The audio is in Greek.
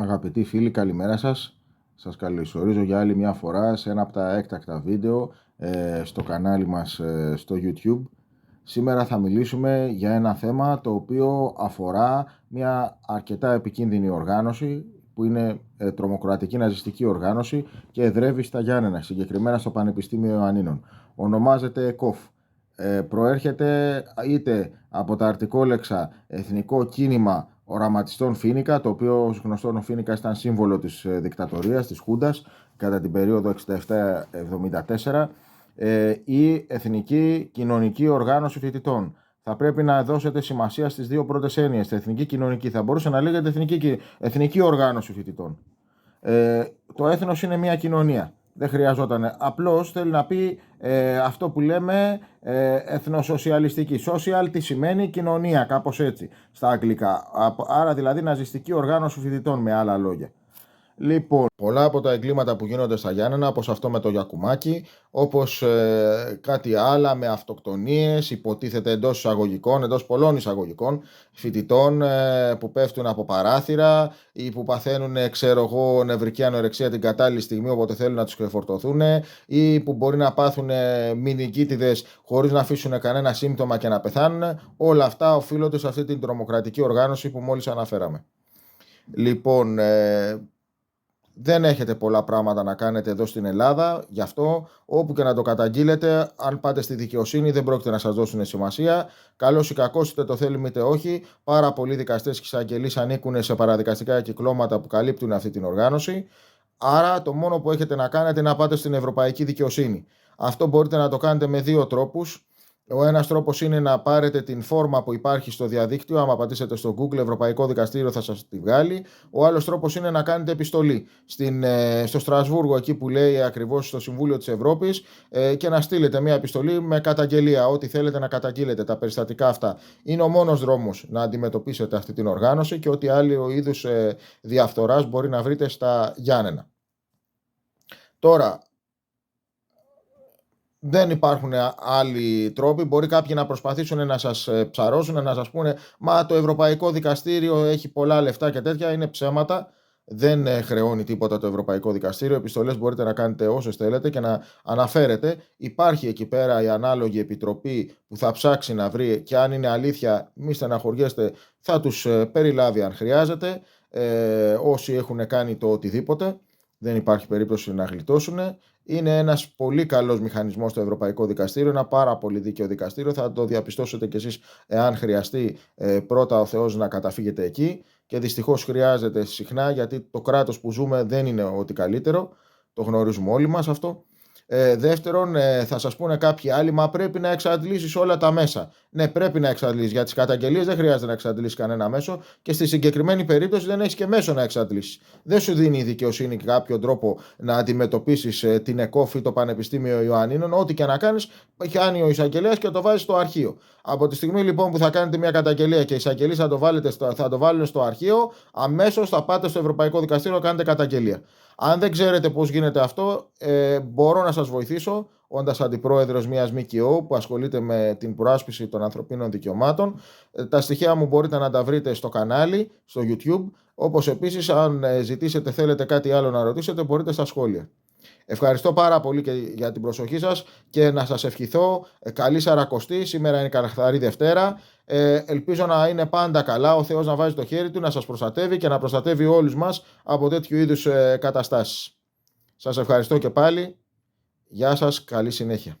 Αγαπητοί φίλοι, καλημέρα σας. Σας καλωσορίζω για άλλη μια φορά σε ένα από τα έκτακτα βίντεο στο κανάλι μας στο YouTube. Σήμερα θα μιλήσουμε για ένα θέμα το οποίο αφορά μια αρκετά επικίνδυνη οργάνωση που είναι τρομοκρατική ναζιστική οργάνωση και εδρεύει στα Γιάννενα, συγκεκριμένα στο Πανεπιστήμιο Ιωαννίνων. Ονομάζεται ΕΚΟΦ. Προέρχεται είτε από τα αρτικόλεξα Εθνικό Κίνημα Οραματιστών Φοίνικα, το οποίο ως γνωστόν ο Φοίνικας ήταν σύμβολο της δικτατορίας, της Χούντας, κατά την περίοδο 67-74, ή Εθνική Κοινωνική Οργάνωση Φοιτητών. Θα πρέπει να δώσετε σημασία στις δύο πρώτες έννοιες. Εθνική κοινωνική θα μπορούσε να λέγεται εθνική οργάνωση φοιτητών. Το έθνος είναι μια κοινωνία. Δεν χρειαζόταν. Απλώς θέλει να πει αυτό που λέμε εθνοσοσιαλιστική. Social τι σημαίνει κοινωνία, κάπως έτσι στα αγγλικά. Άρα δηλαδή ναζιστική οργάνωση φοιτητών, με άλλα λόγια. Λοιπόν, πολλά από τα εγκλήματα που γίνονται στα Γιάννενα, όπως αυτό με το Γιακουμάκι, όπως κάτι άλλα με αυτοκτονίες, υποτίθεται εντός εισαγωγικών, εντός πολλών εισαγωγικών, φοιτητών που πέφτουν από παράθυρα ή που παθαίνουν, νευρική ανορεξία την κατάλληλη στιγμή, όποτε θέλουν να τους ξεφορτωθούν, ή που μπορεί να πάθουν μηνυκίτιδες χωρίς να αφήσουν κανένα σύμπτωμα και να πεθάνουν. Όλα αυτά οφείλονται σε αυτή την τρομοκρατική οργάνωση που μόλις αναφέραμε. Λοιπόν, δεν έχετε πολλά πράγματα να κάνετε εδώ στην Ελλάδα, γι' αυτό όπου και να το καταγγείλετε, αν πάτε στη δικαιοσύνη δεν πρόκειται να σας δώσουν σημασία. Καλώς ή κακώς, είτε το θέλουμε είτε όχι, πάρα πολλοί δικαστές και εισαγγελείς ανήκουν σε παραδικαστικά κυκλώματα που καλύπτουν αυτή την οργάνωση. Άρα το μόνο που έχετε να κάνετε είναι να πάτε στην Ευρωπαϊκή Δικαιοσύνη. Αυτό μπορείτε να το κάνετε με δύο τρόπους. Ο ένας τρόπος είναι να πάρετε την φόρμα που υπάρχει στο διαδίκτυο. Άμα πατήσετε στο Google Ευρωπαϊκό Δικαστήριο θα σας τη βγάλει. Ο άλλος τρόπος είναι να κάνετε επιστολή στο Στρασβούργο, εκεί που λέει ακριβώς στο Συμβούλιο της Ευρώπης, και να στείλετε μια επιστολή με καταγγελία. Ό,τι θέλετε να καταγγείλετε, τα περιστατικά αυτά. Είναι ο μόνος δρόμος να αντιμετωπίσετε αυτή την οργάνωση και ό,τι άλλο είδους διαφθοράς μπορεί να βρείτε στα Γιάννενα. Τώρα, δεν υπάρχουν άλλοι τρόποι. Μπορεί κάποιοι να προσπαθήσουν να σας ψαρώσουν, να σας πούνε «Μα το Ευρωπαϊκό Δικαστήριο έχει πολλά λεφτά και τέτοια». Είναι ψέματα. Δεν χρεώνει τίποτα το Ευρωπαϊκό Δικαστήριο. Επιστολές μπορείτε να κάνετε όσες θέλετε και να αναφέρετε. Υπάρχει εκεί πέρα η ανάλογη επιτροπή που θα ψάξει να βρει, και αν είναι αλήθεια, μη στεναχωριέστε, θα τους περιλάβει αν χρειάζεται. Όσοι έχουν κάνει το οτιδήποτε, δεν υπάρχει περίπτωση να γλιτώσουν. Είναι ένας πολύ καλός μηχανισμός στο Ευρωπαϊκό Δικαστήριο, ένα πάρα πολύ δίκαιο δικαστήριο. Θα το διαπιστώσετε κι εσείς εάν χρειαστεί πρώτα ο Θεός να καταφύγετε εκεί. Και δυστυχώς χρειάζεται συχνά, γιατί το κράτος που ζούμε δεν είναι ό,τι καλύτερο. Το γνωρίζουμε όλοι μας αυτό. Δεύτερον, θα σας πούνε κάποιοι άλλοι, μα πρέπει να εξαντλήσεις όλα τα μέσα. Ναι, πρέπει να εξαντλήσεις. Για τις καταγγελίες δεν χρειάζεται να εξαντλήσεις κανένα μέσο και στη συγκεκριμένη περίπτωση δεν έχεις και μέσο να εξαντλήσεις. Δεν σου δίνει η δικαιοσύνη κάποιο τρόπο να αντιμετωπίσεις την ΕΚΟΦ ή το Πανεπιστήμιο Ιωαννίνων. Ό,τι και να κάνεις, κάνει ο εισαγγελέας και το βάζει στο αρχείο. Από τη στιγμή λοιπόν που θα κάνετε μια καταγγελία και οι εισαγγελείς θα το βάλουν στο αρχείο, αμέσως θα πάτε στο Ευρωπαϊκό Δικαστήριο να κάνετε καταγγελία. Αν δεν ξέρετε πώς γίνεται αυτό, μπορώ να σας βοηθήσω, όντας αντιπρόεδρος μιας ΜΚΟ που ασχολείται με την προάσπιση των ανθρωπίνων δικαιωμάτων. Τα στοιχεία μου μπορείτε να τα βρείτε στο κανάλι, στο YouTube, όπως επίσης αν ζητήσετε, θέλετε κάτι άλλο να ρωτήσετε, μπορείτε στα σχόλια. Ευχαριστώ πάρα πολύ και για την προσοχή σας και να σας ευχηθώ καλή Σαρακοστή. Σήμερα είναι καθαρή Δευτέρα. Ελπίζω να είναι πάντα καλά, ο Θεός να βάζει το χέρι του, να σας προστατεύει και να προστατεύει όλους μας από τέτοιου είδους καταστάσεις. Σας ευχαριστώ και πάλι. Γεια σας, καλή συνέχεια.